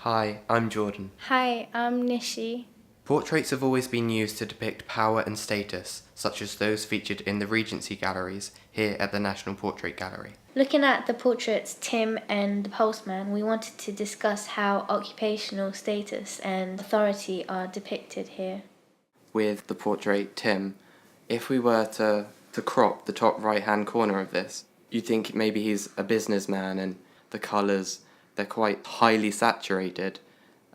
Hi, I'm Jordon. Hi, I'm Nishi. Portraits have always been used to depict power and status, such as those featured in the Regency galleries here at the National Portrait Gallery. Looking at the portraits Tim and the postman, we wanted to discuss how occupational status and authority are depicted here. With the portrait Tim, if we were to crop the top right-hand corner of this, you'd think maybe he's a businessman and the colours, they're quite highly saturated,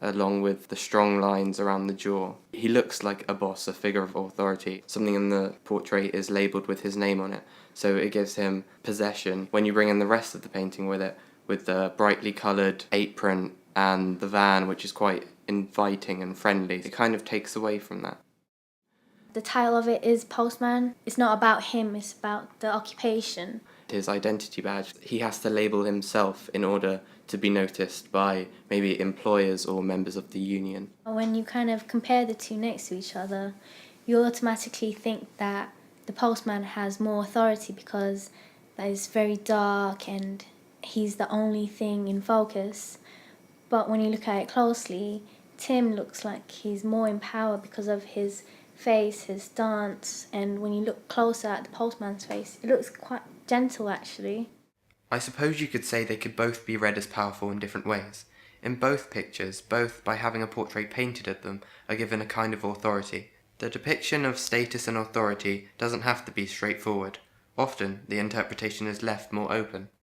along with the strong lines around the jaw. He looks like a boss, a figure of authority. Something in the portrait is labelled with his name on it, so it gives him possession. When you bring in the rest of the painting with it, with the brightly coloured apron and the van, which is quite inviting and friendly, it kind of takes away from that. The title of it is Postman. It's not about him, it's about the occupation. His identity badge, he has to label himself in order to be noticed by maybe employers or members of the union. When you kind of compare the two next to each other, you automatically think that the postman has more authority because that is very dark and he's the only thing in focus. But when you look at it closely, Tim looks like he's more in power because of his face, his stance, and when you look closer at the postman's face, it looks quite gentle actually. I suppose you could say they could both be read as powerful in different ways. In both pictures, both by having a portrait painted of them, are given a kind of authority. The depiction of status and authority doesn't have to be straightforward. Often, the interpretation is left more open.